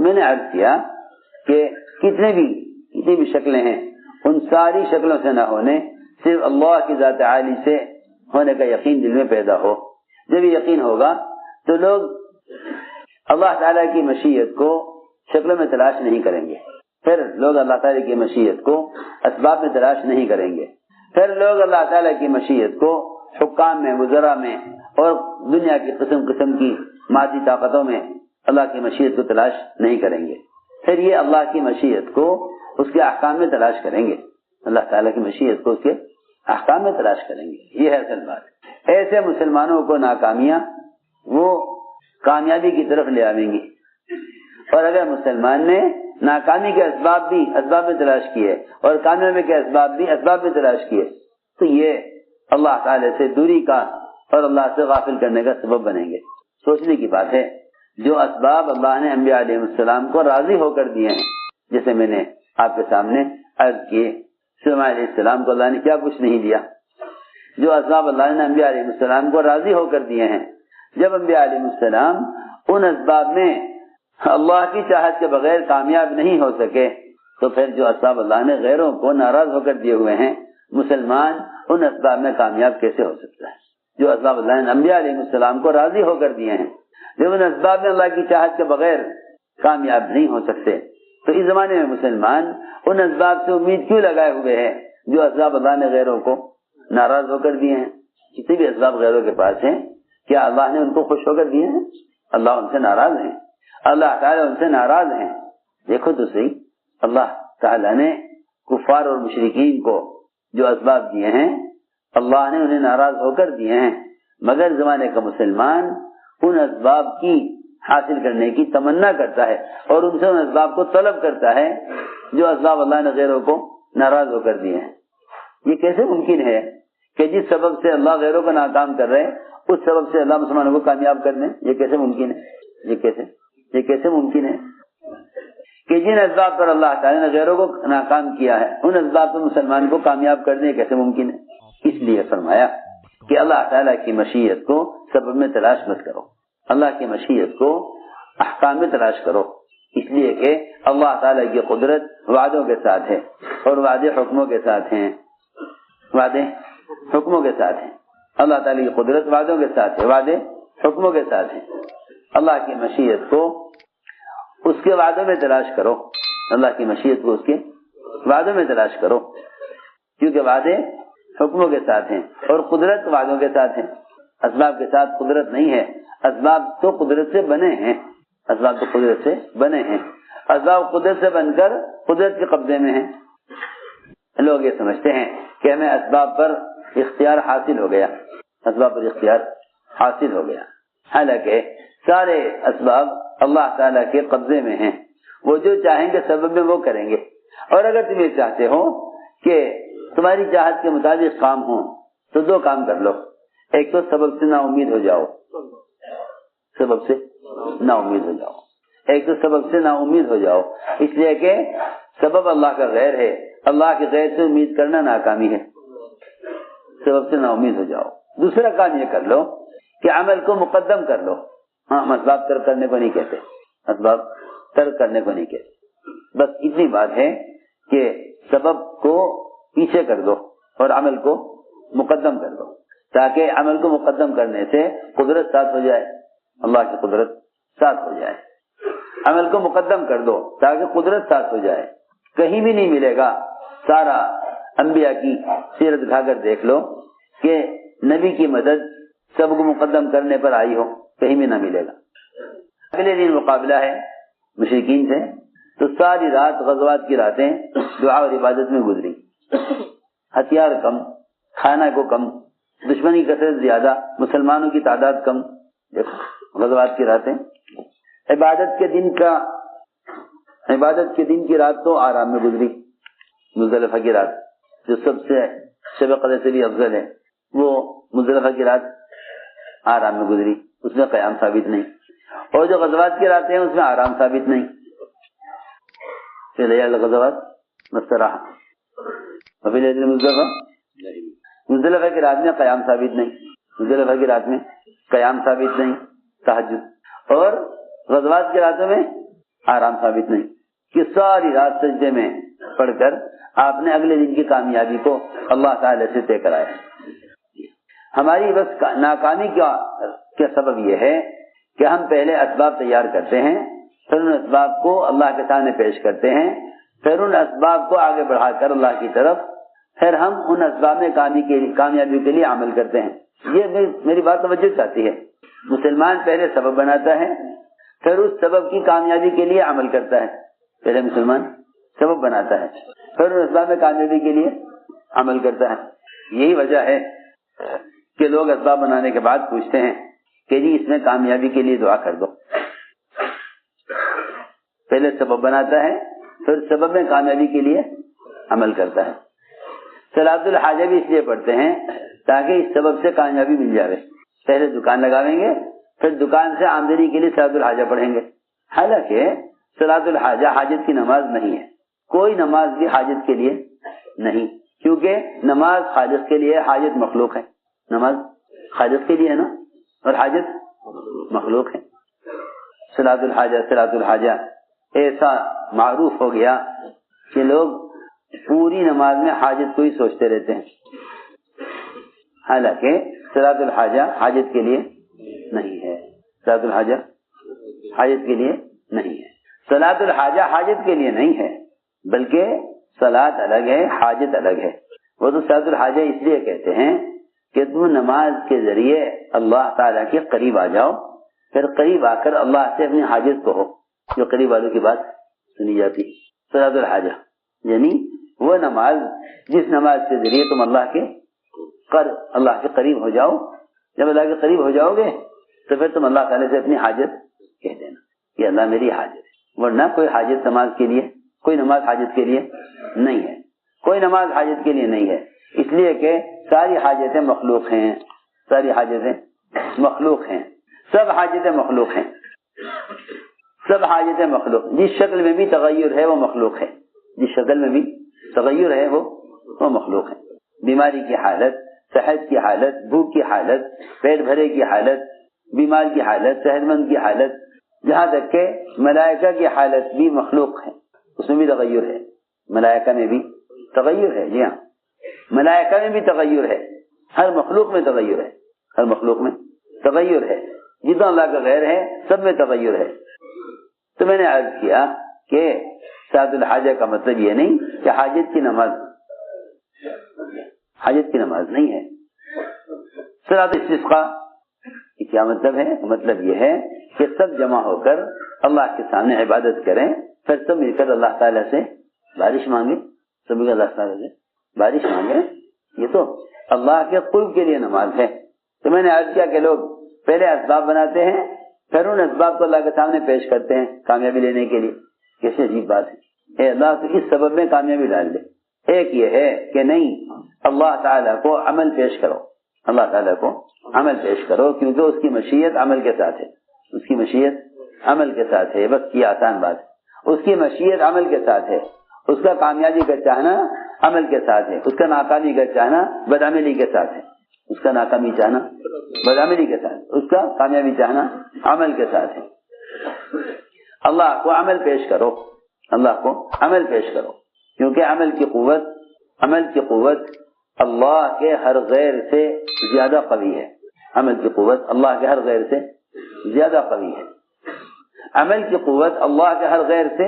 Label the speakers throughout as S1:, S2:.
S1: میں نے عرض کیا کہ کتنی بھی شکلیں ہیں، ان ساری شکلوں سے نہ ہونے، صرف اللہ کی ذات عالی سے ہونے کا یقین دل میں پیدا ہو۔ جب یہ یقین ہوگا تو لوگ اللہ تعالیٰ کی مشیت کو شکلوں میں تلاش نہیں کریں گے، پھر لوگ اللہ تعالیٰ کی مشیت کو اسباب میں تلاش نہیں کریں گے، پھر لوگ اللہ تعالیٰ کی مشیت کو حکام میں، وزراء میں اور دنیا کی قسم قسم کی مادی طاقتوں میں اللہ کی مشیت کو تلاش نہیں کریں گے، پھر یہ اللہ کی مشیت کو اس کے احکام میں تلاش کریں گے، اللہ تعالیٰ کی مشیت کو اس کے احکام میں تلاش کریں گے۔ یہ ہے اصل بات۔ ایسے مسلمانوں کو ناکامیاں وہ کامیابی کی طرف لے آئیں گی، اور اگر مسلمان نے ناکامی کے اسباب بھی اسباب میں تلاش کیے اور کامیابی کے اسباب بھی اسباب میں تلاش کیے تو یہ اللہ تعالی سے دوری کا اور اللہ سے غافل کرنے کا سبب بنیں گے۔ سوچنے کی بات ہے، جو اسباب اللہ نے انبیاء علیہ السلام کو راضی ہو کر دیے ہیں، جیسے میں نے آپ کے سامنے عرض کیے، سلیمان علیہ السلام کو اللہ نے کیا کچھ نہیں دیا، جو اسباب اللہ نے انبیاء علیہ السلام کو راضی ہو کر دیے ہیں، جب انبیاء علیہ السلام ان اسباب میں اللہ کی چاہت کے بغیر کامیاب نہیں ہو سکے تو پھر جو اسباب اللہ نے غیروں کو ناراض ہو کر دیے ہوئے ہیں، مسلمان ان اسباب میں کامیاب کیسے ہو سکتا ہے؟ جو اسباب اللہ نے انبیاء علیہ السلام کو راضی ہو کر دیے ہیں، جب ان اسباب میں اللہ کی چاہت کے بغیر کامیاب نہیں ہو سکتے تو اس زمانے میں مسلمان ان اسباب سے امید کیوں لگائے ہوئے ہیں جو اسباب اللہ نے غیروں کو ناراض ہو کر دیے ہیں؟ جتنے بھی اسباب غیروں کے پاس ہیں، کیا اللہ نے ان کو خوش ہو کر دیے ہیں؟ اللہ ان سے ناراض ہیں، اللہ تعالیٰ ان سے ناراض ہیں۔ دیکھو تو صحیح، اللہ تعالیٰ نے کفار اور مشرکین کو جو اسباب دیے ہیں اللہ نے انہیں ناراض ہو کر دیے ہیں، مگر زمانے کا مسلمان ان اسباب کی حاصل کرنے کی تمنا کرتا ہے اور ان سے ان اسباب کو طلب کرتا ہے جو اسباب اللہ نے غیروں کو ناراض ہو کر دیے ہیں۔ یہ کیسے ممکن ہے کہ جس سبب سے اللہ غیروں کو ناکام کر رہے اس سبب سے اللہ مسلمانوں کو کامیاب کر دیں؟ یہ کیسے ممکن ہے؟ یہ کیسے ممکن ہے کہ جن اسباب پر اللہ تعالیٰ نے غیروں کو ناکام کیا ہے ان اسباب پر مسلمان کو کامیاب کر دیں؟ کیسے ممکن ہے؟ اس لیے فرمایا کہ اللہ تعالیٰ کی مشیت کو سبب میں تلاش مت کرو، اللہ کی مشیت کو احکام میں تلاش کرو، اس لیے کہ اللہ تعالیٰ کی قدرت وعدوں کے ساتھ ہے اور وعدے حکموں کے ساتھ ہیں، وعدے حکموں کے ساتھ ہیں۔ اللہ تعالیٰ کی قدرت وعدوں کے ساتھ ہے، وعدے حکموں کے ساتھ ہیں۔ اللہ کی مشیت کو اس کے وعدوں میں تلاش کرو، اللہ کی مشیت کو اس کے وعدوں میں تلاش کرو، کیونکہ وعدے حکموں کے ساتھ ہیں اور قدرت وعدوں کے ساتھ ہیں۔ اسباب کے ساتھ قدرت نہیں ہے، اسباب تو قدرت سے بنے ہیں، اسباب تو قدرت سے بنے ہیں، اسباب قدرت سے بن کر قدرت کے قبضے میں ہیں۔ لوگ یہ سمجھتے ہیں کہ ہمیں اسباب پر اختیار حاصل ہو گیا، اسباب پر اختیار حاصل ہو گیا، حالانکہ سارے اسباب اللہ تعالیٰ کے قبضے میں ہیں، وہ جو چاہیں گے سبب میں وہ کریں گے۔ اور اگر تم یہ چاہتے ہو کہ تمہاری چاہت کے مطابق کام ہو تو دو کام کر لو، ایک تو سبب سے نا امید ہو جاؤ، سبب سے نا امید ہو جاؤ، ایک تو سبب سے نا امید ہو جاؤ، اس لیے کہ سبب اللہ کا غیر ہے، اللہ کے غیر سے امید کرنا ناکامی ہے، سبب سے نا امید ہو جاؤ۔ دوسرا کام یہ کر لو کہ عمل کو مقدم کر لو، ہاں اسباب ترک کرنے کو نہیں کہتے، اسباب ترک کرنے کو نہیں کہتے، بس اتنی بات ہے کہ سبب کو پیچھے کر دو اور عمل کو مقدم کر دو، تاکہ عمل کو مقدم کرنے سے قدرت ساتھ ہو جائے، اللہ کی قدرت ساتھ ہو جائے۔ عمل کو مقدم کر دو تاکہ قدرت ساتھ ہو جائے۔ کہیں بھی نہیں ملے گا، سارا انبیاء کی سیرت اٹھا کر دیکھ لو کہ نبی کی مدد سب کو مقدم کرنے پر آئی ہو، کہیں بھی نہ ملے گا۔ اگلے دن مقابلہ ہے مشرکین سے، تو ساری رات غزوات کی راتیں دعا اور عبادت میں گزری، ہتھیار کم، کھانا کو کم، دشمنی کی کثرت زیادہ، مسلمانوں کی تعداد کم۔ دیکھو غزوات کی راتیں، عبادت کے دن کی رات تو آرام میں گزری، مزدلفہ کی رات جو سب سے شب قدر سے بھی افضل ہے، وہ مزدلفہ کی رات آرام میں گزری، اس میں قیام ثابت نہیں، اور جو غزوات کی راتیں ہیں اس میں آرام ثابت نہیں۔ غزوات مستراحہ، مزدلفہ کی رات میں قیام ثابت نہیں، مزدلفہ کی رات میں قیام ثابت نہیں، تہجد، اور غزوات کی راتوں میں آرام ثابت نہیں کہ ساری رات سجدے میں پڑھ کر آپ نے اگلے دن کی کامیابی کو اللہ تعالی سے طے کرایا. ہماری بس ناکامی کا سبب یہ ہے کہ ہم پہلے اسباب تیار کرتے ہیں، پھر ان اسباب کو اللہ کے سامنے پیش کرتے ہیں، پھر ان اسباب کو آگے بڑھا کر اللہ کی طرف، پھر ہم ان اسباب میں کامیابی کے لیے عمل کرتے ہیں. یہ میری بات توجہ چاہتی ہے. مسلمان پہلے سبب بناتا ہے، پھر اس سبب کی کامیابی کے لیے عمل کرتا ہے. پہلے مسلمان سبب بناتا ہے، پھر اس اسباب میں کامیابی کے لیے عمل کرتا ہے. یہی وجہ ہے کہ لوگ اسباب بنانے کے بعد پوچھتے ہیں کہ جی اس میں کامیابی کے لیے دعا کر دو. پہلے سبب بناتا ہے، پھر سبب میں کامیابی کے لیے عمل کرتا ہے. صلاۃ الحاجہ بھی اس لیے پڑھتے ہیں تاکہ اس سبب سے کامیابی مل جائے. پہلے دکان لگاویں گے، پھر دکان سے آمدنی کے لیے صلاۃ الحاجہ پڑھیں گے. حالانکہ صلاۃ الحاجہ حاجت کی نماز نہیں ہے. کوئی نماز بھی حاجت کے لیے نہیں، کیونکہ نماز خالق کے لیے، حاجت مخلوق ہے. نماز خالق کے لیے ہے نا، اور حاجت مخلوق ہے. صلاۃ الحاجہ ایسا معروف ہو گیا کہ لوگ پوری نماز میں حاجت کو ہی سوچتے رہتے ہیں. حالانکہ صلاۃ الحاجہ حاجت کے لیے نہیں ہے. صلاۃ الحاجہ حاجت کے لیے نہیں ہے. صلاۃ الحاجہ حاجت کے لیے نہیں ہے، بلکہ صلاۃ الگ ہے، حاجت الگ ہے. وہ تو صلاۃ الحاجہ اس لیے کہتے ہیں کہ تم نماز کے ذریعے اللہ تعالیٰ کے قریب آ جاؤ، پھر قریب آ کر اللہ سے اپنی حاجت کہو. جو قریب والوں کی بات سنی جاتی. صلاۃ الحاجہ یعنی وہ نماز جس نماز کے ذریعے تم اللہ کے قریب ہو جاؤ. جب اللہ کے قریب ہو جاؤ گے تو پھر تم اللہ تعالیٰ سے اپنی حاجت کہہ دینا کہ اللہ میری حاجت ہے. ورنہ کوئی حاجت نماز کے لیے، کوئی نماز حاجت کے لیے نہیں ہے. کوئی نماز حاجت کے لیے نہیں ہے، اس لیے کہ ساری حاجتیں مخلوق ہیں. ساری حاجتیں مخلوق ہیں، سب حاجتیں مخلوق ہیں. سب حاجتیں مخلوق، جس شکل میں بھی تغیر ہے وہ مخلوق ہے. جس شکل میں بھی تغیر ہے وہ مخلوق ہے. بیماری کی حالت، صحت کی حالت، بھوک کی حالت، پیٹ بھرے کی حالت، بیمار کی حالت، صحت مند کی حالت، جہاں تک کہ ملائکہ کی حالت بھی مخلوق ہے، اس میں بھی تغیر ہے. ملائکہ میں بھی تغیر ہے. جی ہاں، ملائکہ میں بھی تغیر ہے. ہر مخلوق میں تغیر ہے. ہر مخلوق میں تغیر ہے. جتنا اللہ کا غیر ہے سب میں تغیر ہے. تو میں نے عرض کیا کہ صلاۃ الحاجہ کا مطلب یہ نہیں کہ حاجت کی نماز نہیں ہے. صلاۃ استسقاء کیا مطلب ہے؟ مطلب یہ ہے کہ سب جمع ہو کر اللہ کے سامنے عبادت کریں، پھر سب مل کر اللہ تعالیٰ سے بارش مانگے. سب مل کر اللہ تعالیٰ سے بارش مانگے. یہ تو اللہ کے قرب کے لیے نماز ہے. تو میں نے عرض کیا کہ لوگ پہلے اسباب بناتے ہیں، پھر ان اسباب کو اللہ کے سامنے پیش کرتے ہیں کامیابی لینے کے لیے. کیسے عجیب بات ہے. اے اللہ تو اس سبب میں کامیابی ڈال دے. ایک یہ ہے کہ نہیں، اللہ تعالیٰ کو عمل پیش کرو. اللہ تعالیٰ کو عمل پیش کرو، کیونکہ اس کی مشیت عمل کے ساتھ ہے. اس کی مشیت عمل کے ساتھ ہے. بس یہ آسان بات ہے. اس کی مشیت عمل کے ساتھ ہے. اس کا کامیابی کا چاہنا عمل کے ساتھ ہے. اس کا ناکامی کا چاہنا بدعملی کے ساتھ ہے. اس کا ناکامی چاہنا بدعملی کے ساتھ، اس کا کامیابی چاہنا عمل کے ساتھ ہے. اللہ کو عمل پیش کرو. اللہ کو عمل پیش کرو، کیونکہ عمل کی قوت اللہ کے ہر غیر سے زیادہ قوی ہے. عمل کی قوت اللہ کے ہر غیر سے زیادہ قوی ہے. عمل کی قوت اللہ کے ہر غیر سے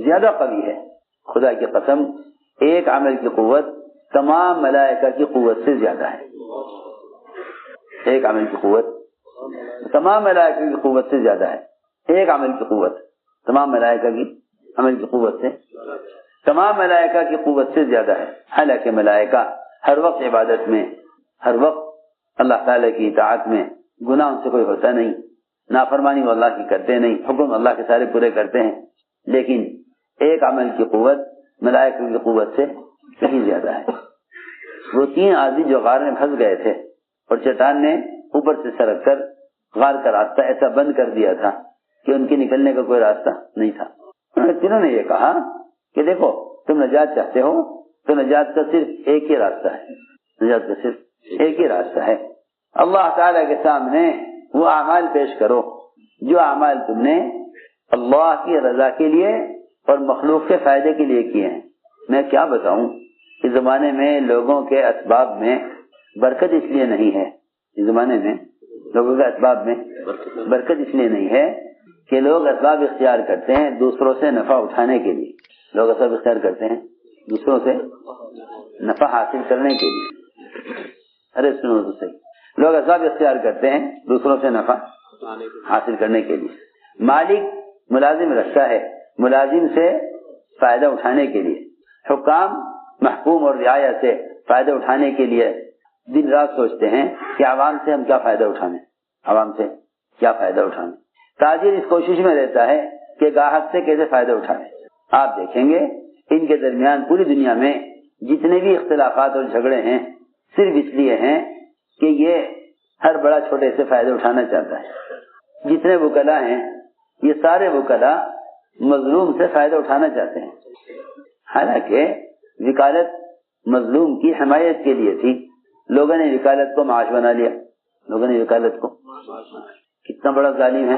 S1: زیادہ قوی ہے. خدا کی قسم، ایک عمل کی قوت تمام ملائکہ کی قوت سے زیادہ ہے. ایک عمل کی قوت تمام ملائکہ کی قوت سے زیادہ ہے. ایک عمل کی قوت تمام ملائکہ کی قوت سے زیادہ ہے. حالانکہ ملائکہ ہر وقت عبادت میں، ہر وقت اللہ تعالیٰ کی اطاعت میں، گناہ ان سے کوئی ہوتا نہیں، نافرمانی وہ اللہ کی کرتے نہیں، حکم اللہ کے سارے پورے کرتے ہیں. لیکن ایک عمل کی قوت ملائکہ کی قوت سے کہیں زیادہ ہے. وہ 3 آدمی جو غار میں پھنس گئے تھے اور چٹان نے اوپر سے سرک کر غار کا راستہ ایسا بند کر دیا تھا کہ ان کے نکلنے کا کوئی راستہ نہیں تھا. تینوں نے یہ کہا کہ دیکھو، تم نجات چاہتے ہو تو نجات کا صرف ایک ہی راستہ ہے. نجات کا صرف ایک ہی راستہ ہے. اللہ تعالیٰ کے سامنے وہ اعمال پیش کرو جو اعمال تم نے اللہ کی رضا کے لیے اور مخلوق کے فائدے کے لیے کیے ہیں. میں کیا بتاؤں، اس زمانے میں لوگوں کے اسباب میں برکت اس لیے نہیں ہے، اس زمانے میں لوگوں کے اسباب میں برکت اس لیے نہیں ہے کہ لوگ اسباب اختیار کرتے ہیں دوسروں سے نفع اٹھانے کے لیے. لوگ اسباب اختیار کرتے ہیں دوسروں سے نفع حاصل کرنے کے لیے. ارے سنو تو صحیح، لوگ اسباب اختیار کرتے ہیں دوسروں سے نفع حاصل کرنے کے لیے. مالک ملازم رکھتا ہے ملازم سے فائدہ اٹھانے کے لیے. حکام محکوم اور رعایا سے فائدہ اٹھانے کے لیے دن رات سوچتے ہیں کہ عوام سے ہم کیا فائدہ اٹھانے، عوام سے کیا فائدہ اٹھانے. تاجر اس کوشش میں رہتا ہے کہ گاہک سے کیسے فائدہ اٹھائے. آپ دیکھیں گے ان کے درمیان پوری دنیا میں جتنے بھی اختلافات اور جھگڑے ہیں صرف اس لیے ہیں کہ یہ ہر بڑا چھوٹے سے فائدہ اٹھانا چاہتا ہے. جتنے وکلا ہیں یہ سارے وکلا مظلوم سے فائدہ اٹھانا چاہتے ہیں، حالانکہ وکالت مظلوم کی حمایت کے لیے تھی. لوگوں نے وکالت کو معاش بنا لیا. لوگوں نے وکالت کو کتنا بڑا ظالم ہے،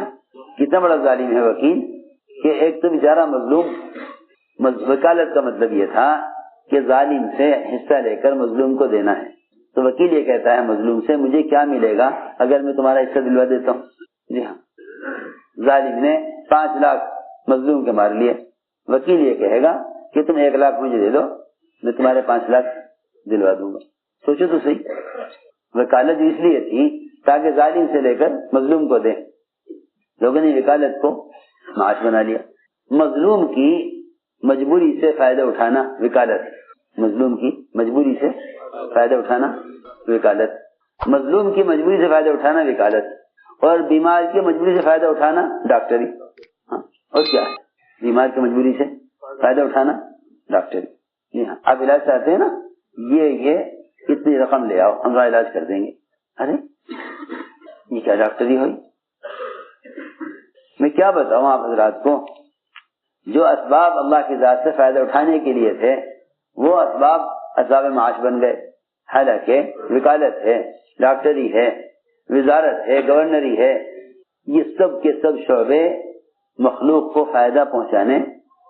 S1: کتنا بڑا ظالم ہے وکیل کہ ایک تو بیچارہ مظلوم. وکالت کا مطلب یہ تھا کہ ظالم سے حصہ لے کر مظلوم کو دینا ہے. تو وکیل یہ کہتا ہے مظلوم سے مجھے کیا ملے گا اگر میں تمہارا حصہ دلوا دیتا ہوں. جی ہاں، ظالم نے 5 لاکھ مظلوم کے مار لیے. وکیل یہ کہے گا کہ تم 1 لاکھ مجھے دے دو میں تمہارے 5 لاکھ دلوا دوں گا. سوچو تو صحیح، وکالت اس لیے تھی تاکہ ظالم سے لے کر مظلوم کو دیں. لوگوں نے وکالت کو معاش بنا لیا. مظلوم کی مجبوری سے فائدہ اٹھانا وکالت. مظلوم کی مجبوری سے فائدہ اٹھانا وکالت. مظلوم کی مجبوری سے فائدہ اٹھانا وکالت. اور بیمار کی مجبوری سے فائدہ اٹھانا ڈاکٹری. اور کیا ہے بیمار کی مجبوری سے فائدہ اٹھانا ڈاکٹری. جی ہاں، آپ علاج چاہتے ہیں نا، یہ اتنی رقم لے آؤ ہم علاج کر دیں گے. ارے یہ کیا ڈاکٹری ہوئی. میں کیا بتاؤں آپ حضرات کو، جو اسباب اللہ کی ذات سے فائدہ اٹھانے کے لیے تھے وہ اسباب معاش بن گئے. حالانکہ وکالت ہے، ڈاکٹری ہے، وزارت ہے، گورنری ہے، یہ سب کے سب شعبے مخلوق کو فائدہ پہنچانے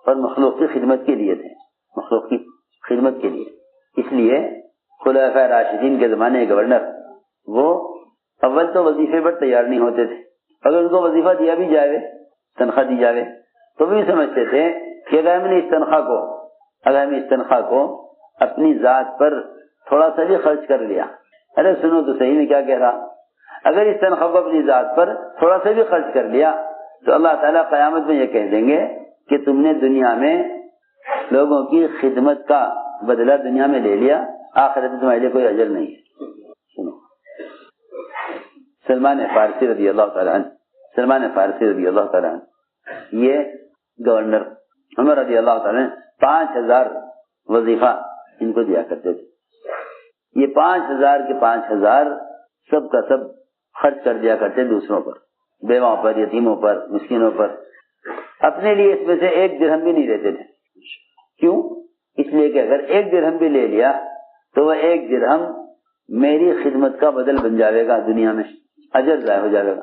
S1: اور مخلوق کی خدمت کے لیے تھے. مخلوق کی خدمت کے لیے. اس لیے خلفائے راشدین کے زمانے گورنر وہ اول تو وظیفے پر تیار نہیں ہوتے تھے. اگر ان کو وظیفہ دیا بھی جائے، تنخواہ دی جائے، تو بھی سمجھتے تھے کہ اگر ہم نے اس تنخواہ کو اپنی ذات پر تھوڑا سا بھی خرچ کر لیا. ارے سنو تو صحیح میں کیا کہہ رہا، اگر اس تنخواہ کو اپنی ذات پر تھوڑا سا بھی خرچ کر لیا تو اللہ تعالیٰ قیامت میں یہ کہہ دیں گے کہ تم نے دنیا میں لوگوں کی خدمت کا بدلہ دنیا میں لے لیا، آخرت میں تمہارے لیے کوئی اجر نہیں ہے. سنو، سلمان فارسی رضی اللہ تعالیٰ عنہ یہ گورنر عمر رضی اللہ تعالیٰ عنہ 5000 وظیفہ ان کو دیا کرتے تھے. یہ 5000 کے 5000 سب کا سب خرچ کر دیا کرتے دوسروں پر، بیواؤں پر، یتیموں پر، مسکینوں پر. اپنے لیے اس میں سے 1 درہم بھی نہیں لیتے تھے. کیوں؟ اس لیے کہ اگر 1 درہم بھی لے لیا تو وہ 1 درہم میری خدمت کا بدل بن جائے گا دنیا میں، اجر ضائع ہو جائے گا.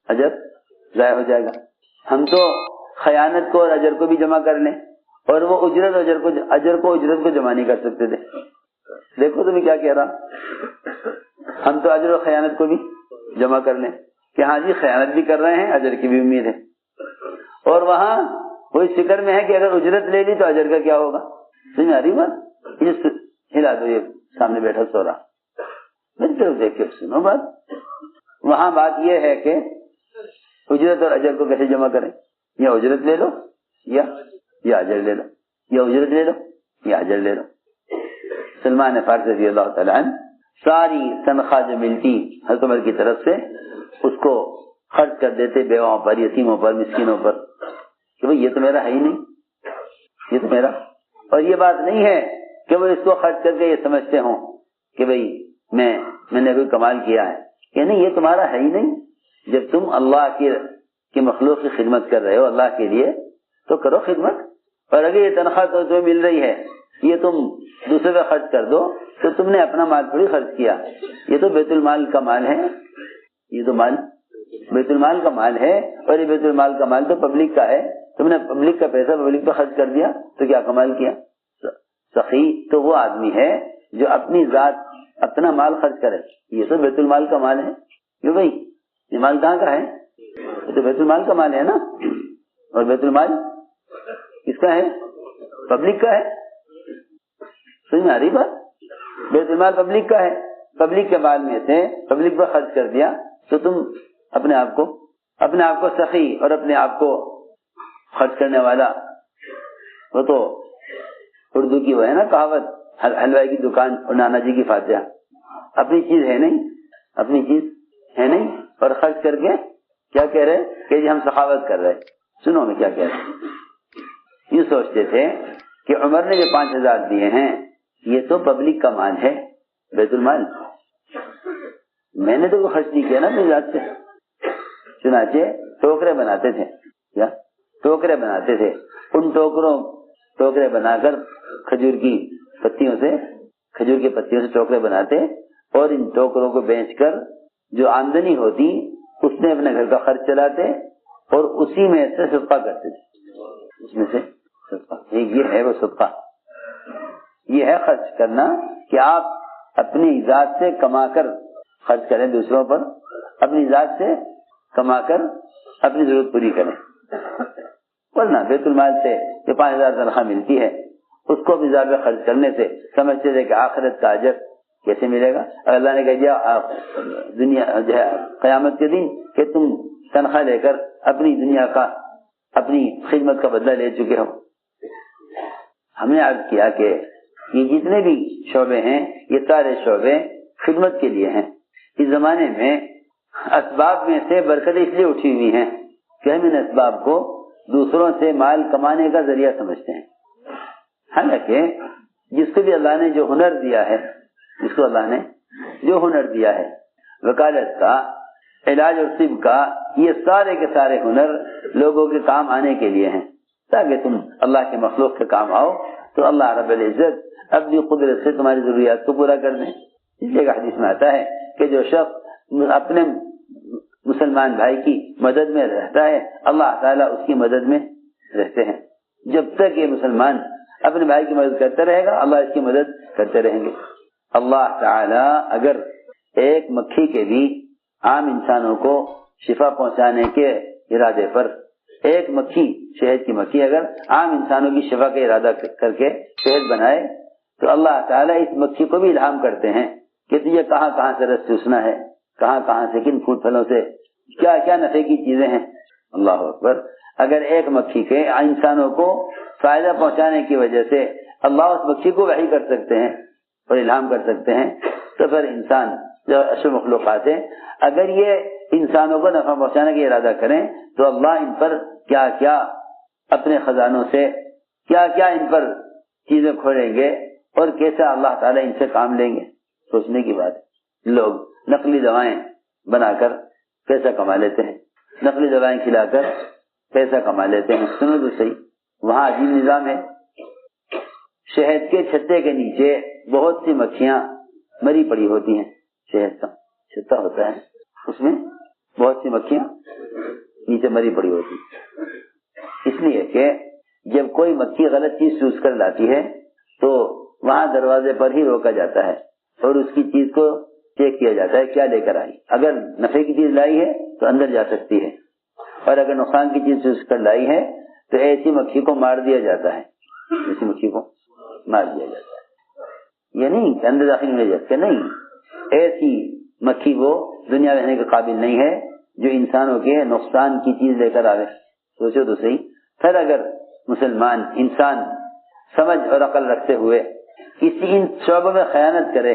S1: اجر ضائع ہو جائے گا. ہم تو خیانت کو اور اجر کو بھی جمع کر لیں اور وہ اجر کو اجرت کو جمع نہیں کر سکتے تھے. دیکھو تمہیں کیا کہہ رہا، ہم تو اجر و خیانت کو بھی جمع کر لیں کہ ہاں جی خیانت بھی کر رہے ہیں، اجر کی بھی امید ہے. اور وہاں وہ اس فکر میں ہے کہ اگر اجرت لے لی تو اجر کا کیا ہوگا. سمجھ آ رہی بات؟ ہلا دو، یہ سامنے بیٹھا سو رہا، میری طرف دیکھ کے سنو بات. وہاں بات یہ ہے کہ اجرت اور اجر کو کیسے جمع کریں. یا اجرت لے لو یا اجر لے لو، یا اجرت لے لو یا اجر لے لو. سلمان فارسی رضی اللہ تعالیٰ عنہ ساری تنخواہ جو ملتی حضرت عمر کی طرف سے اس کو خرچ کر دیتے بیواؤں پر، یتیموں پر، مسکینوں پر کہ بھئی یہ تو میرا ہے ہی نہیں، یہ تو میرا. اور یہ بات نہیں ہے کہ وہ اس کو خرچ کر کے یہ سمجھتے ہوں کہ بھئی میں نے کوئی کمال کیا ہے، کہ نہیں یہ تمہارا ہے ہی نہیں. جب تم اللہ کی مخلوق کی خدمت کر رہے ہو اللہ کے لیے تو کرو خدمت. اور اگر یہ تنخواہ تو تمہیں مل رہی ہے یہ تم دوسرے پہ خرچ کر دو تو تم نے اپنا مال تھوڑی خرچ کیا، یہ تو بیت المال کا مال ہے، یہ تو مال بیت المال کا مال ہے اور یہ بیت المال کا مال تو پبلک کا ہے، تم نے پبلک کا پیسہ پبلک پہ خرچ کر دیا تو کیا کمال کیا؟ سخی تو وہ آدمی ہے جو اپنی ذات اپنا مال خرچ کرے، یہ تو بیت المال کا مال ہے. کیوں بھائی یہ مال کہاں کا ہے؟ یہ تو بیت المال کا مال ہے نا. اور بیت المال کس کا ہے؟ پبلک کا ہے. سمجھ میں آ رہی بات؟ بیت المال پبلک کا ہے، پبلک کے مال میں سے پبلک پر خرچ کر دیا تو تم اپنے آپ کو سخی اور اپنے آپ کو خرچ کرنے والا، وہ تو اردو کی وہ ہے نا کہاوت، حلوائی کی دکان اور نانا جی کی فاتحہ. اپنی چیز ہے نہیں اور خرچ کر کے کیا کہہ رہے کہ جی ہم سخاوت کر رہے. سنو میں کیا کہہ رہے، یہ سوچتے تھے کہ عمر نے جو 5,000 دیے ہیں یہ تو پبلک کا مال ہے، بیت المال، میں نے تو خرچ نہیں کیا نا اپنی ذات سے. چنانچہ ٹوکرے بناتے تھے، کیا ٹوکرے بناتے تھے، ان ٹوکرے بنا کر کھجور کی پتیوں سے ٹوکرے بناتے اور ان ٹوکروں کو بیچ کر جو آمدنی ہوتی اس میں اپنے گھر کا خرچ چلاتے اور اسی میں سے صدقہ کرتے تھے. اس میں سے صدقہ، یہ ہے وہ صدقہ، یہ ہے خرچ کرنا کہ آپ اپنی ذات سے کما کر خرچ کریں دوسروں پر، اپنی ذات سے کما کر اپنی ضرورت پوری کریں. ورنہ بیت المال سے جو 5,000 تنخواہ ملتی ہے اس کو بھی زیادہ خرچ کرنے سے سمجھتے تھے کہ آخرت کا اجر کیسے ملے گا. اللہ نے کہہ دیا دنیا جو ہے قیامت کے دن کہ تم تنخواہ لے کر اپنی دنیا کا اپنی خدمت کا بدلہ لے چکے ہو. ہم نے عرض کیا کہ یہ جتنے بھی شعبے ہیں یہ سارے شعبے خدمت کے لیے ہیں. اس زمانے میں اسباب میں سے برکتیں اس لیے اٹھی ہوئی ہیں کہ ہم ان اسباب کو دوسروں سے مال کمانے کا ذریعہ سمجھتے ہیں. حالانکہ جس کو بھی اللہ نے جو ہنر دیا ہے وکالت کا، علاج اور طب کا، یہ سارے کے سارے ہنر لوگوں کے کام آنے کے لیے ہیں تاکہ تم اللہ کے مخلوق کے کام آؤ تو اللہ رب العزت اپنی قدرت سے تمہاری ضروریات کو پورا کر دیں. اس لیے حدیث میں آتا ہے کہ جو شخص اپنے مسلمان بھائی کی مدد میں رہتا ہے اللہ تعالیٰ اس کی مدد میں رہتے ہیں. جب تک یہ مسلمان اپنے بھائی کی مدد کرتا رہے گا اللہ اس کی مدد کرتے رہیں گے. اللہ تعالیٰ اگر ایک مکھی کے بھی عام انسانوں کو شفا پہنچانے کے ارادے پر، ایک مکھی، شہد کی مکھی اگر عام انسانوں کی شفا کا ارادہ کر کے شہد بنائے تو اللہ تعالیٰ اس مکھی کو بھی الہام کرتے ہیں کہ تجھے کہاں کہاں سے رس چوسنا ہے، کہاں کہاں سے کن پھول پھلوں سے کیا کیا نفع کی چیزیں ہیں. اللہ اکبر. اگر ایک مکھی کے انسانوں کو فائدہ پہنچانے کی وجہ سے اللہ اس مکھی کو وحی کر سکتے ہیں اور الہام کر سکتے ہیں تو پھر انسان جو اشرف مخلوقات ہیں اگر یہ انسانوں کو نفع پہنچانے کا ارادہ کریں تو اللہ ان پر کیا کیا اپنے خزانوں سے کیا کیا ان پر چیزیں کھولیں گے اور کیسا اللہ تعالیٰ ان سے کام لیں گے. سوچنے کی بات ہے. لوگ نقلی دوائیں بنا کر پیسہ کما لیتے ہیں، نقلی دوائیں کھلا کر پیسہ کما لیتے ہیں. سنو تو صحیح، وہاں عجیب نظام ہے. شہد کے چھتے کے نیچے بہت سی مکھیاں مری پڑی ہوتی ہیں. شہد کا چھتا ہوتا ہے اس میں بہت سی مکھیاں نیچے مری پڑی ہوتی ہیں. اس لیے کہ جب کوئی مکھی غلط چیز چوز کر لاتی ہے تو وہاں دروازے پر ہی روکا جاتا ہے اور اس کی چیز کو چیک کیا جاتا ہے کیا لے کر آئی. اگر نفع کی چیز لائی ہے تو اندر جا سکتی ہے اور اگر نقصان کی چیز چوز کر لائی ہے تو ایسی مکھی کو مار دیا جاتا ہے. ایسی مکھی کو مار دیا جاتا ہے. یہ نہیں کہ اندر داخل میں جاتے نہیں، ایسی مکھی وہ دنیا رہنے کے قابل نہیں ہے جو انسانوں کے نقصان کی چیز لے کر آئے. سوچو تو صحیح. پھر اگر مسلمان انسان سمجھ اور عقل رکھتے ہوئے ان شعبوں میں خیانت کرے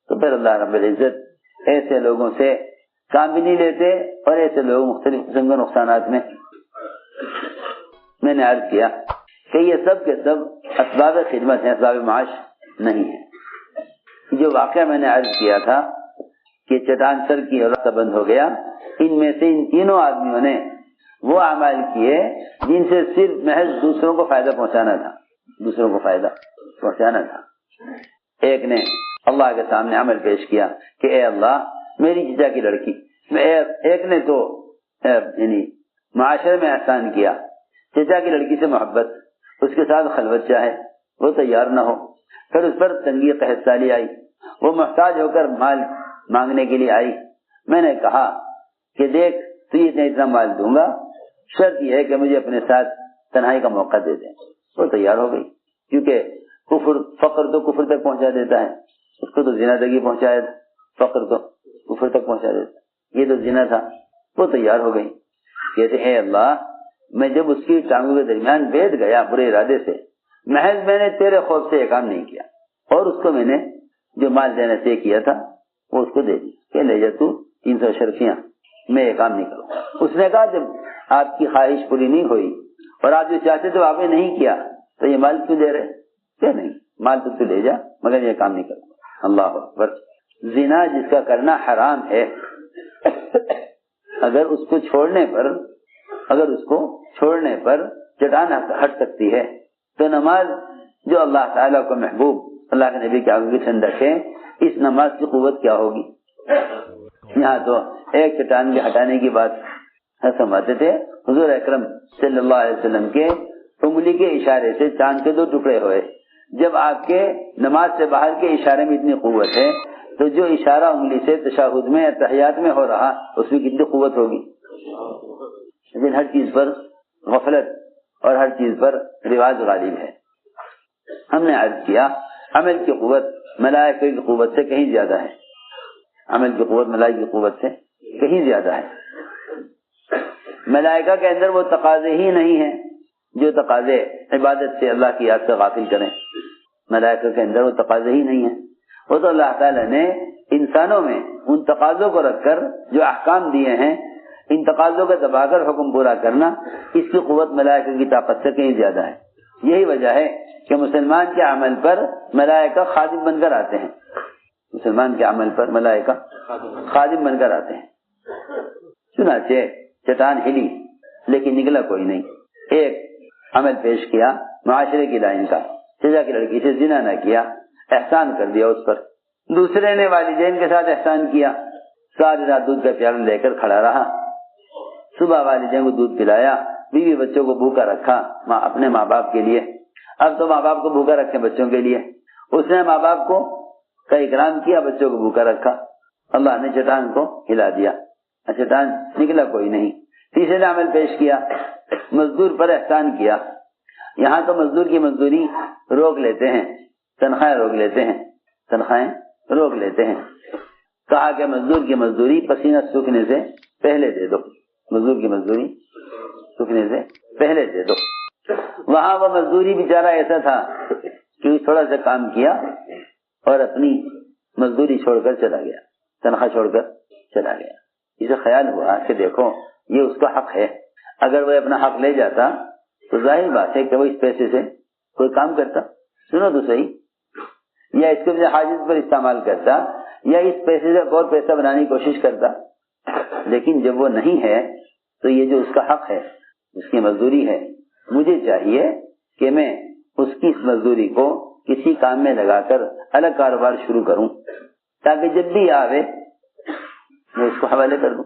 S1: تو پھر اللہ رب العزت ایسے لوگوں سے کام بھی نہیں لیتے اور ایسے لوگ مختلف قسم کے نقصانات میں نے عرض کیا کہ یہ سب کے سب اسباب خدمت ہیں، اسباب معاش نہیں ہے. جو واقعہ میں نے عرض کیا تھا کہ چٹان سر کی راستہ بند ہو گیا، ان میں سے ان تینوں آدمیوں نے وہ اعمال کیے جن سے صرف محض دوسروں کو فائدہ پہنچانا تھا. ایک نے اللہ کے سامنے عمل پیش کیا کہ اے اللہ میری چچا کی لڑکی، ایک نے تو یعنی معاشرے میں احسان کیا، چچا کی لڑکی سے محبت، اس کے ساتھ خلوت چاہے، وہ تیار نہ ہو، پھر اس پر تنگی قحط سالی آئی، وہ محتاج ہو کر مال مانگنے کے لیے آئی، میں نے کہا کہ دیکھ تجھے اتنا مال دوں گا، شرط یہ ہے کہ مجھے اپنے ساتھ تنہائی کا موقع دے دیں۔ وہ تیار ہو گئی، کیونکہ فقر تو کفر تک پہنچا دیتا ہے، اس کو تو زنا تک ہی پہنچایا، فقر تو کفر تک پہنچا دیتا، یہ تو زنا تھا۔ وہ تیار ہو گئی، کہتے اے اللہ، میں جب اس کی ٹانگوں کے درمیان بیٹھ گیا برے ارادے سے، محض میں نے تیرے خوف سے یہ کام نہیں کیا، اور اس کو میں نے جو مال دینے سے کیا تھا وہ اس کو دے دی کہ لے جا تو 300 شرفیاں، میں یہ کام نہیں کروں۔ اس نے کہا جب آپ کی خواہش پوری نہیں ہوئی اور آپ جو چاہتے تو آپ نے نہیں کیا تو یہ مال کیوں دے رہے؟ کہ نہیں، مال تو لے جا مگر یہ کام نہیں کروں۔ اللہ اکبر۔ زنا جس کا کرنا حرام ہے، اگر اس کو چھوڑنے پر چٹان ہٹ سکتی ہے تو نماز جو اللہ تعالیٰ کو محبوب، اللہ کے نبی کے آگے کی ٹھنڈک ہے، اس نماز کی قوت کیا ہوگی؟ یہاں تو ایک چٹان کے ہٹانے کی بات فرماتے تھے، حضور اکرم صلی اللہ علیہ وسلم کے انگلی کے اشارے سے چاند کے 2 ٹکڑے ہوئے۔ جب آپ کے نماز سے باہر کے اشارے میں اتنی قوت ہے تو جو اشارہ انگلی سے تشہد میں تحیات میں ہو رہا اس میں کتنی قوت ہوگی؟ لیکن ہر چیز پر غفلت اور ہر چیز پر رواج غالب ہے۔ ہم نے عرض کیا عمل کی قوت ملائکہ کی قوت سے کہیں زیادہ ہے، عمل کی قوت ملائکہ کی قوت سے کہیں زیادہ ہے۔ ملائکہ کے اندر وہ تقاضے ہی نہیں ہیں جو تقاضے عبادت سے اللہ کی یاد سے غافل کریں، ملائکہ کے اندر وہ تقاضے ہی نہیں ہیں۔ وہ تو اللہ تعالیٰ نے انسانوں میں ان تقاضوں کو رکھ کر جو احکام دیے ہیں، ان تقاضوں کو دبا کر حکم پورا کرنا، اس کی قوت ملائکہ کی طاقت سے کہیں زیادہ ہے۔ یہی وجہ ہے کہ مسلمان کے عمل پر ملائکہ خادم بن کر آتے ہیں، مسلمان کے عمل پر ملائکہ خادم بن کر آتے ہیں۔ چنانچہ چٹان ہلی لیکن نکلا کوئی نہیں۔ ایک عمل پیش کیا معاشرے کی لائن کا، چچا کی لڑکی سے زنا نہ کیا، احسان کر دیا اس پر۔ دوسرے نے والدین کے ساتھ احسان کیا، ساری رات دودھ کا پیالہ لے کر کھڑا رہا، صبح والدین کو دودھ پلایا، بیوی بچوں کو بھوکا رکھا اپنے ماں باپ کے لیے۔ اب تو ماں باپ کو بھوکا رکھے بچوں کے لیے، اس نے ماں باپ کو کا اکرام کیا، بچوں کو بھوکا رکھا۔ اللہ نے چٹان کو ہلا دیا، چٹان نکلا کوئی نہیں۔ تیسرے نے عمل پیش کیا، مزدور پر احسان کیا۔ یہاں تو مزدور کی مزدوری روک لیتے ہیں، تنخواہیں روک لیتے ہیں، کہا کہ مزدور کی مزدوری پسینہ سوکھنے سے پہلے دے دو، مزدور کی مزدوری سوکھنے سے پہلے دے دو۔ وہاں وہ مزدوری بیچارہ ایسا تھا کہ تھوڑا سا کام کیا اور اپنی مزدوری چھوڑ کر چلا گیا، تنخواہ چھوڑ کر چلا گیا۔ اسے خیال ہوا کہ دیکھو یہ اس کا حق ہے، اگر وہ اپنا حق لے جاتا تو ظاہر بات ہے کہ وہ اس پیسے سے کوئی کام کرتا، سنو تو صحیح، یا اس کو حاجت پر استعمال کرتا، یا اس پیسے سے اور پیسہ بنانے کی کوشش کرتا۔ لیکن جب وہ نہیں ہے تو یہ جو اس کا حق ہے، اس کی مزدوری ہے، مجھے چاہیے کہ میں اس کی اس مزدوری کو کسی کام میں لگا کر الگ کاروبار شروع کروں، تاکہ جب بھی آوے میں اس کو حوالے کر دوں۔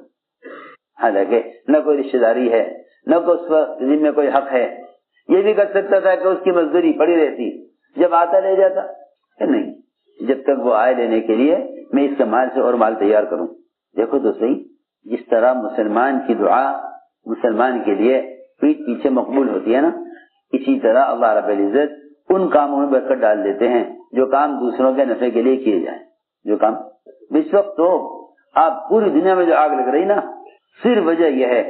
S1: حالانکہ نہ کوئی رشتہ داری ہے، نہ کوئی اس پر ذمہ کوئی حق ہے۔ یہ بھی کر سکتا تھا کہ اس کی مزدوری پڑی رہتی، جب آتا لے جاتا، کہ نہیں، جب تک وہ آئے لینے کے لیے میں اس کے مال سے اور مال تیار کروں۔ دیکھو تو صحیح، جس طرح مسلمان کی دعا مسلمان کے لیے پیٹ پیچھے مقبول ہوتی ہے نا، اسی طرح اللہ رب العزت ان کاموں میں برکت ڈال دیتے ہیں جو کام دوسروں کے نفع کے لیے کیے جائیں، جو کام اس وقت تو آپ پوری دنیا میں جو آگ لگ رہی نا، صرف وجہ یہ ہے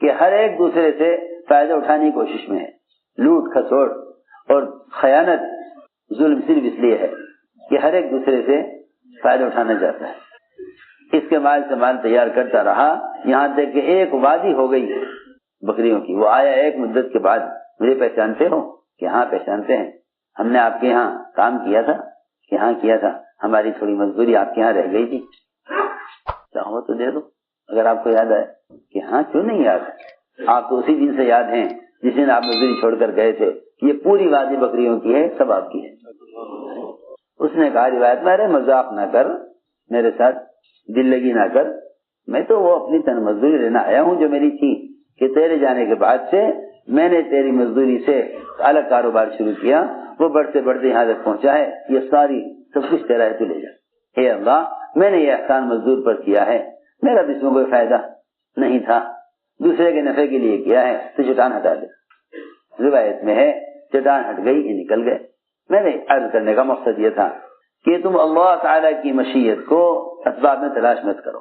S1: کہ ہر ایک دوسرے سے فائدہ اٹھانے کی کوشش میں ہے۔ لوٹ کھسوٹ اور خیانت ظلم صرف اس لیے ہے کہ ہر ایک دوسرے سے فائدہ اٹھانا چاہتا ہے۔ اس کے مال سے مال تیار کرتا رہا، یہاں تک کہ ایک وادی ہو گئی بکریوں کی۔ وہ آیا ایک مدت کے بعد، مجھے پہچانتے ہو؟ کہ ہاں پہچانتے ہیں، ہم نے آپ کے یہاں کام کیا تھا، کہ ہاں کیا تھا، ہماری تھوڑی مزدوری آپ کے یہاں رہ گئی تھی، چاہو تو دے دو اگر آپ کو یاد آئے۔ کہ ہاں کیوں نہیں یاد، آپ تو اسی دن سے یاد ہیں جس دن آپ مزدوری چھوڑ کر گئے تھے، یہ پوری وادی بکریوں کی ہے، سب آپ کی ہے۔ اس نے کہا روایت میں، ارے مذاق نہ کر، میرے ساتھ دل لگی نہ کر، میں تو وہ اپنی تن مزدوری لینا آیا ہوں جو میری تھی، کہ تیرے جانے کے بعد سے میں نے تیری مزدوری سے الگ کاروبار شروع کیا، وہ بڑھتے بڑھتے یہاں تک پہنچا ہے، یہ ساری سب کچھ تیرا ہے، تو لے جا۔ اے اللہ میں نے یہ احسان مزدور پر کیا ہے، میرا بھی اس میں کوئی فائدہ نہیں تھا، دوسرے کے نفع کے لیے کیا ہے، تو چٹان ہٹا دے۔ روایت میں ہے چٹان ہٹ گئی، یہ نکل گئے۔ میں نے عرض کرنے کا مقصد یہ تھا کہ تم اللہ تعالیٰ کی مشیت کو اسباب میں تلاش مت کرو،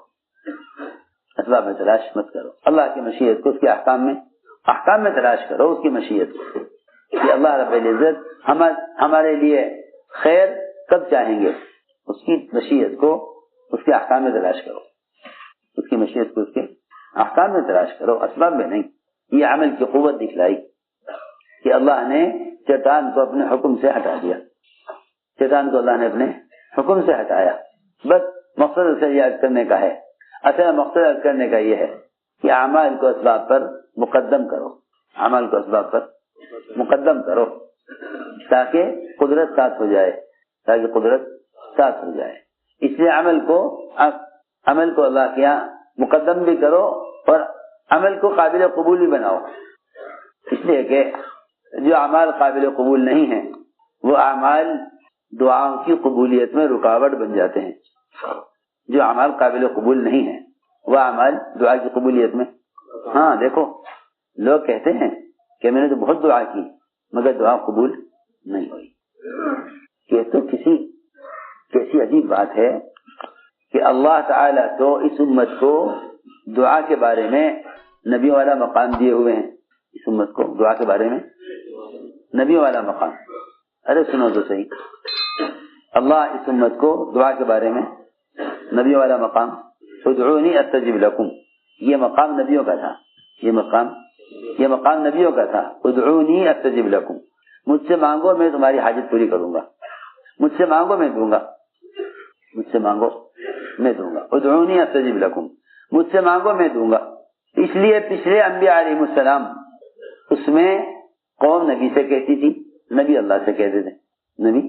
S1: اسباب میں تلاش مت کرو، اللہ کی مشیت کو اس کے احکام میں تلاش کرو، اس کی مشیت کو، کہ اللہ رب العزت ہمارے لیے خیر کب چاہیں گے، اس کی مشیت کو اس کے احکام میں تلاش کرو، اس کی مشیت کو اس کے احکام میں تلاش کرو، اسباب میں نہیں۔ یہ عمل کی قوت دکھلائی کہ اللہ نے چٹان کو اپنے حکم سے ہٹا دیا، چٹان کو اللہ نے اپنے حکم سے ہٹایا۔ بس مقصد اسے یاد کرنے کا ہے، اصل مقصد یاد کرنے کا یہ ہے کہ اعمال کو اسباب پر مقدم کرو، اعمال کو اسباب پر مقدم کرو، تاکہ قدرت ساتھ ہو جائے، تاکہ قدرت ساتھ ہو جائے۔ اس لیے عمل کو اللہ کے یہاں مقدم بھی کرو اور عمل کو قابل قبول بھی بناؤ، اس لیے کہ جو اعمال قابل قبول نہیں ہیں وہ اعمال دعاؤں کی قبولیت میں رکاوٹ بن جاتے ہیں، جو اعمال قابل قبول نہیں ہیں وہ اعمال دعا کی قبولیت میں، ہاں دیکھو لوگ کہتے ہیں کہ میں نے تو بہت دعا کی مگر دعا قبول نہیں ہوئی، یہ تو کیسی عجیب بات ہے کہ اللہ تعالیٰ تو اس امت کو دعا کے بارے میں نبی والا مقام دیے ہوئے ہیں، اس امت کو دعا کے بارے میں نبی والا مقام، ارے سنو تو صحیح، اللہ اس امت کو دعا کے بارے میں نبی والا مقام، ادعونی استجب لکم، یہ مقام نبیوں کا تھا، یہ مقام نبیوں کا تھا، ادعونی استجب لکم، مجھ سے مانگو میں تمہاری حاجت پوری کروں گا، مجھ سے مانگو میں دوں گا، مجھ سے مانگو میں دوں گا، ادعونی استجب لکم، مجھ سے مانگو میں دوں گا۔ اس لیے پچھلے انبیاء علیہ السلام اس میں قوم نبی سے کہتی تھی، نبی اللہ سے کہتے تھے، نبی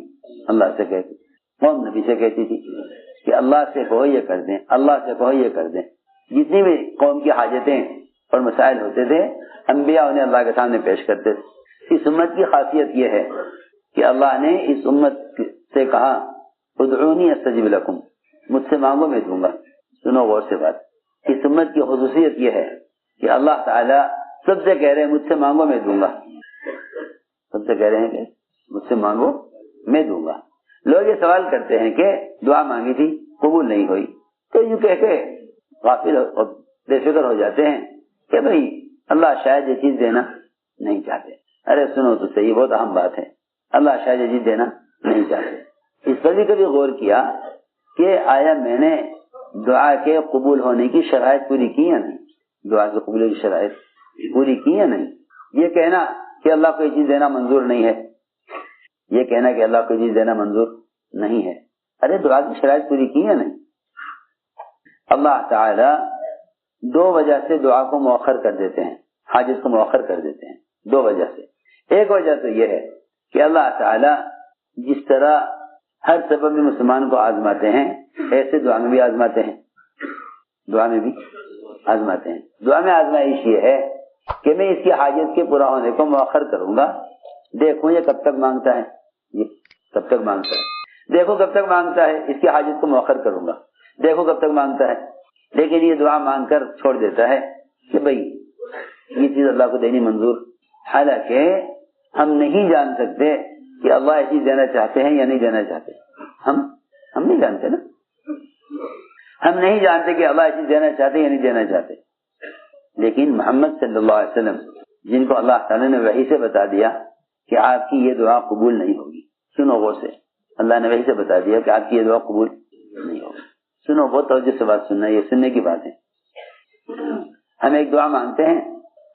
S1: اللہ سے کہتے، قوم نبی سے کہتی تھی کہ اللہ سے کہو یہ کر دیں، اللہ سے کہو یہ کر دیں، جتنی بھی قوم کی حاجتیں اور مسائل ہوتے تھے انبیاء انہیں اللہ کے سامنے پیش کرتے تھے۔ اس امت کی خاصیت یہ ہے کہ اللہ نے اس امت سے کہا ادعونی استجب لکم، مجھ سے مانگو میں دوں گا۔ سنو غور سے بات، اس امت کی خصوصیت یہ ہے کہ اللہ تعالیٰ سب سے کہہ رہے ہیں مجھ سے مانگو میں دوں گا، سب سے کہہ رہے ہیں کہ مجھ سے مانگو میں دوں گا۔ لوگ یہ سوال کرتے ہیں کہ دعا مانگی تھی قبول نہیں ہوئی، تو یوں کہہ کے غافل اور بے فکر ہو جاتے ہیں کہ بھئی اللہ شاید یہ چیز دینا نہیں چاہتے۔ ارے سنو تو صحیح، بہت اہم بات ہے، اللہ شاید یہ چیز دینا نہیں چاہتے۔ اس پر بھی کبھی غور کیا کہ آیا میں نے دعا کے قبول ہونے کی شرائط پوری کی یا نہیں، دعا کے قبول کی شرائط پوری کی یا نہیں؟ یہ کہنا کہ اللہ کو یہ چیز دینا منظور نہیں ہے، یہ کہنا کہ اللہ کو یہ چیز دینا منظور نہیں ہے، ارے دعا کی شرائط پوری کی یا نہیں؟ اللہ تعالی دو وجہ سے دعا کو مؤخر کر دیتے ہیں، حاجت کو مؤخر کر دیتے ہیں، دو وجہ سے۔ ایک وجہ تو یہ ہے کہ اللہ تعالی جس طرح ہر سبب میں مسلمان کو آزماتے ہیں ایسے دعا میں بھی آزماتے ہیں، دعا میں بھی آزماتے ہیں۔ دعا میں آزمائش یہ ہے کہ میں اس کی حاجت کے پورا ہونے کو مؤخر کروں گا، دیکھوں یہ کب تک مانگتا ہے، یہ کب تک مانگتا ہے، دیکھو کب تک مانگتا ہے، اس کی حاجت کو مؤخر کروں گا، دیکھو کب تک مانگتا ہے۔ لیکن یہ دعا مانگ کر چھوڑ دیتا ہے کہ بھئی یہ چیز اللہ کو دینی منظور، حالانکہ ہم نہیں جان سکتے کہ اللہ یہ چیز دینا چاہتے ہیں یا نہیں دینا چاہتے، ہم نہیں جانتے نا، ہم نہیں جانتے کہ اللہ یہ چیز دینا چاہتے یا نہیں دینا چاہتے۔ لیکن محمد صلی اللہ علیہ وسلم جن کو اللہ تعالیٰ نے وحی سے بتا دیا کہ آپ کی یہ دعا قبول نہیں ہوگی، سنو غور سے، اللہ نے وحی سے بتا دیا کہ آپ کی یہ دعا قبول نہیں ہوگی، سنو بہت توجہ سے بات سننا، یہ سننے کی بات ہے۔ ہم ایک دعا مانگتے ہیں،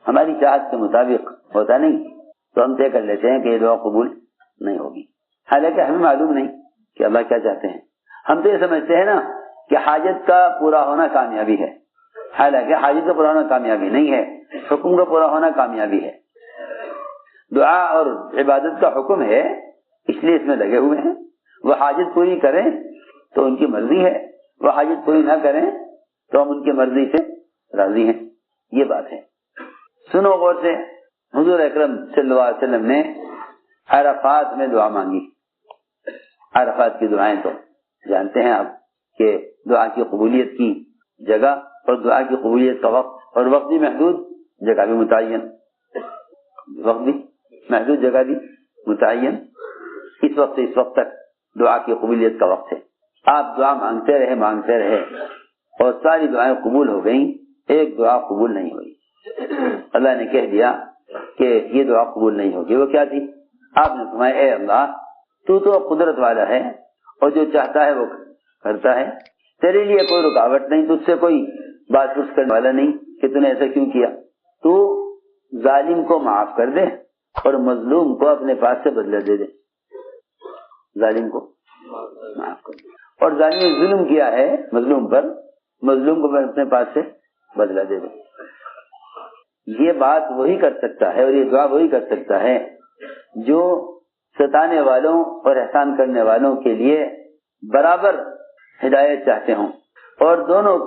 S1: ہماری چاہت کے مطابق ہوتا نہیں تو ہم طے کر لیتے ہیں کہ یہ دعا قبول نہیں ہوگی، حالانکہ ہمیں معلوم نہیں کہ اللہ کیا چاہتے ہیں۔ ہم تو یہ سمجھتے ہیں نا کہ حاجت کا پورا ہونا کامیابی ہے، حالانکہ حاجت کا پورا ہونا کامیابی نہیں ہے، حکم کا پورا ہونا کامیابی ہے۔ دعا اور عبادت کا حکم ہے، اس لیے اس میں لگے ہوئے ہیں، وہ حاجت پوری کریں تو ان کی مرضی ہے، وہ حاجت پوری نہ کریں تو ہم ان کی مرضی سے راضی ہیں. یہ بات ہے. سنو غور سے. حضور اکرم صلی اللہ علیہ وسلم نے عرفات میں دعا مانگی. عرفات کی دعائیں تو جانتے ہیں آپ کہ دعا کی قبولیت کی جگہ اور دعا کی قبولیت کا وقت اور وقت بھی محدود، جگہ بھی متعین. وقت بھی محدود، جگہ بھی متعین. اس وقت سے اس وقت تک دعا کی قبولیت کا وقت ہے. آپ دعا مانگتے رہے اور ساری دعائیں قبول ہو گئیں، ایک دعا قبول نہیں ہوئی. اللہ نے کہہ دیا کہ یہ دعا قبول نہیں ہوگی. وہ کیا تھی؟ آپ نے فرمایا اے اللہ تو قدرت والا ہے اور جو چاہتا ہے وہ کرتا ہے، تیرے لیے کوئی رکاوٹ نہیں، تجھ سے کوئی بات پوچھ کرنے والا نہیں کہ تو نے ایسا کیوں کیا. تو ظالم کو معاف کر دے اور مظلوم کو اپنے پاس سے بدلہ دے دے. ظالم کو معاف کر دے اور ظالم نے ظلم کیا ہے مظلوم کو اپنے پاس سے بدلہ دے دے. یہ بات وہی کر سکتا ہے اور یہ دعا وہی کر سکتا ہے جو ستانے والوں اور احسان کرنے والوں کے لیے برابر ہدایت چاہتے ہوں اور دونوں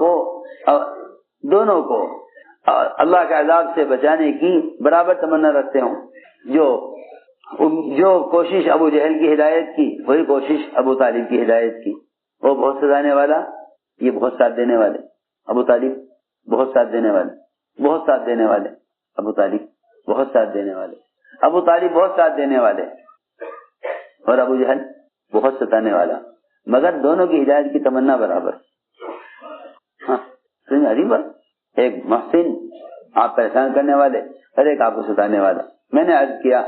S1: کو اللہ کے عذاب سے بچانے کی برابر تمنا رکھتے ہوں. جو کوشش ابو جہل کی ہدایت کی وہی کوشش ابو طالب کی ہدایت کی. وہ بہت ستانے والا، یہ بہت ساتھ دینے والے. ابو طالب بہت ساتھ دینے والے، بہت ساتھ دینے والے. ابو طالب بہت ساتھ دینے والے، ابو طالب بہت ساتھ دینے والے اور ابو جہل بہت ستانے والا، مگر دونوں کی ہدایت کی تمنا برابر. ہاں عجیب، ایک محسن آپ پریشان کرنے والے اور ایک آپ کو ستانے والا. میں نے عرض کیا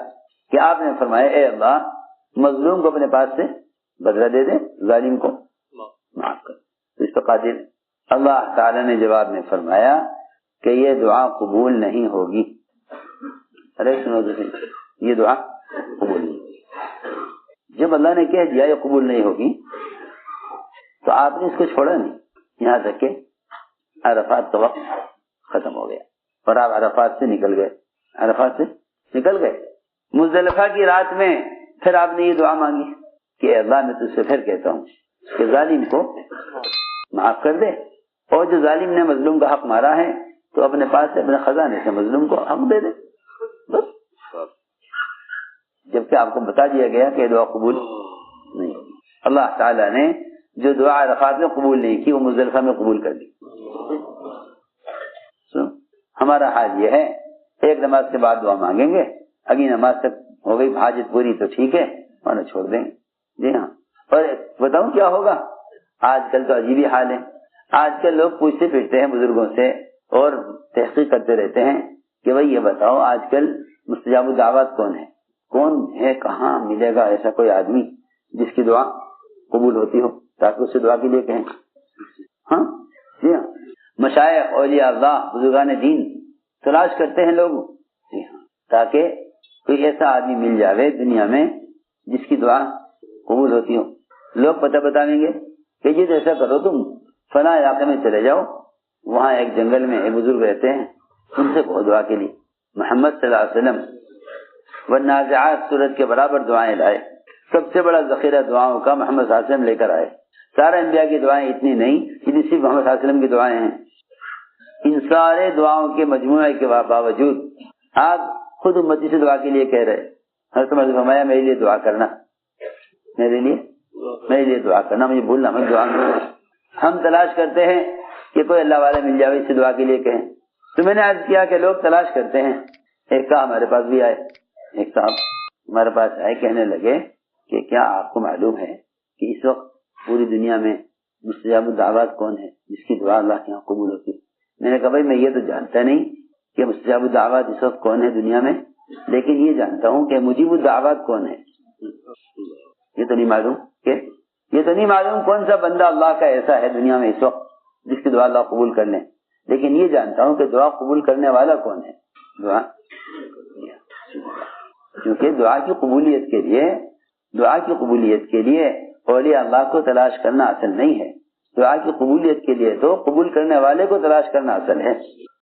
S1: کہ آپ نے فرمایا اے اللہ مظلوم کو اپنے پاس سے بدلہ دے دے، ظالم کو معاف کر. تو اس پر قادر. اللہ تعالی نے جواب میں فرمایا کہ یہ دعا قبول نہیں ہوگی. ارے سنو تو یہ دعا قبول نہیں ہوگی. جب اللہ نے کہہ دیا یہ قبول نہیں ہوگی تو آپ نے اس کو چھوڑا نہیں یہاں تک کہ عرفات کا وقت ختم ہو گیا اور آپ عرفات سے نکل گئے. مزدلفہ کی رات میں پھر آپ نے یہ دعا مانگی کہ اے اللہ میں تجھ سے پھر کہتا ہوں کہ ظالم کو معاف کر دے اور جو ظالم نے مظلوم کا حق مارا ہے تو اپنے پاس سے اپنے خزانے سے مظلوم کو حق دے دے. بس جبکہ آپ کو بتا دیا گیا کہ دعا قبول نہیں. اللہ تعالیٰ نے جو دعا عرفات میں قبول نہیں کی وہ مزدلفہ میں قبول کر دی. ہمارا حال یہ ہے ایک نماز کے بعد دعا مانگیں گے، اگلی نماز تک ہو گئی حاجت پوری تو ٹھیک ہے ورنہ چھوڑ دیں گے. جی ہاں. اور بتاؤں کیا ہوگا، آج کل تو عجیب ہی حال ہے. آج کل لوگ پوچھتے پھرتے ہیں بزرگوں سے اور تحقیق کرتے رہتے ہیں کہ بھائی یہ بتاؤ آج کل مستجاب الدعوات کون ہے، کہاں ملے گا ایسا کوئی آدمی جس کی دعا قبول ہوتی ہو تاکہ اس سے دعا کے لیے کہیں. ہاں جی ہاں. مشائخ اولیاء اللہ بزرگان دین تلاش کرتے ہیں لوگ. جی ہاں. تاکہ کوئی ایسا آدمی مل جاوے دنیا میں جس کی دعا قبول ہوتی ہو. لوگ پتہ بتائیں گے کہ جی ایسا کرو تم فلاں علاقے میں چلے جاؤ، وہاں ایک جنگل میں ایک بزرگ رہتے ہیں، ان سے کہو دعا کے لیے. محمد صلی اللہ علیہ وسلم والنازعات سورت کے برابر دعائیں لائے. سب سے بڑا ذخیرہ دعاؤں کا محمد صلی اللہ علیہ وسلم لے کر آئے. سارے انبیاء کی دعائیں اتنی نہیں جتنی صرف محمد صلی اللہ علیہ وسلم کی دعائیں ہیں. ان سارے دعاؤں کے مجموعے کے باوجود آپ خود امتی سے دعا کے لیے کہہ رہے. حضرت عمر نے فرمایا میرے لیے دعا کرنا، میرے لیے دعا کرنا، مجھے بھولنا مت دعا کرنا. ہم تلاش کرتے ہیں کہ کوئی اللہ والا مل جائے اس سے دعا کے لیے کہیں. تو میں نے عرض کیا کہ لوگ تلاش کرتے ہیں. ایک صاحب ہمارے پاس بھی آئے، ایک صاحب ہمارے پاس آئے، کہنے لگے کہ کیا آپ کو معلوم ہے کہ اس وقت پوری دنیا میں مستجاب الدعوات کون ہے جس کی دعا اللہ کے یہاں قبول ہوتی ہے؟ میں نے کہا بھائی میں یہ تو جانتا نہیں کہ مستجاب الدعوات اس وقت کون ہے دنیا میں، لیکن یہ جانتا ہوں کہ مجیب الدعوات کون ہے. یہ تو نہیں معلوم کون سا بندہ اللہ کا ایسا ہے دنیا میں اس وقت جس کی دعا اللہ قبول کر لیں، لیکن یہ جانتا ہوں کہ دعا قبول کرنے والا کون ہے. دعا کیونکہ دعا کی قبولیت کے لیے اولیاء اللہ کو تلاش کرنا اصل نہیں ہے. دعا کی قبولیت کے لیے تو قبول کرنے والے کو تلاش کرنا اصل ہے.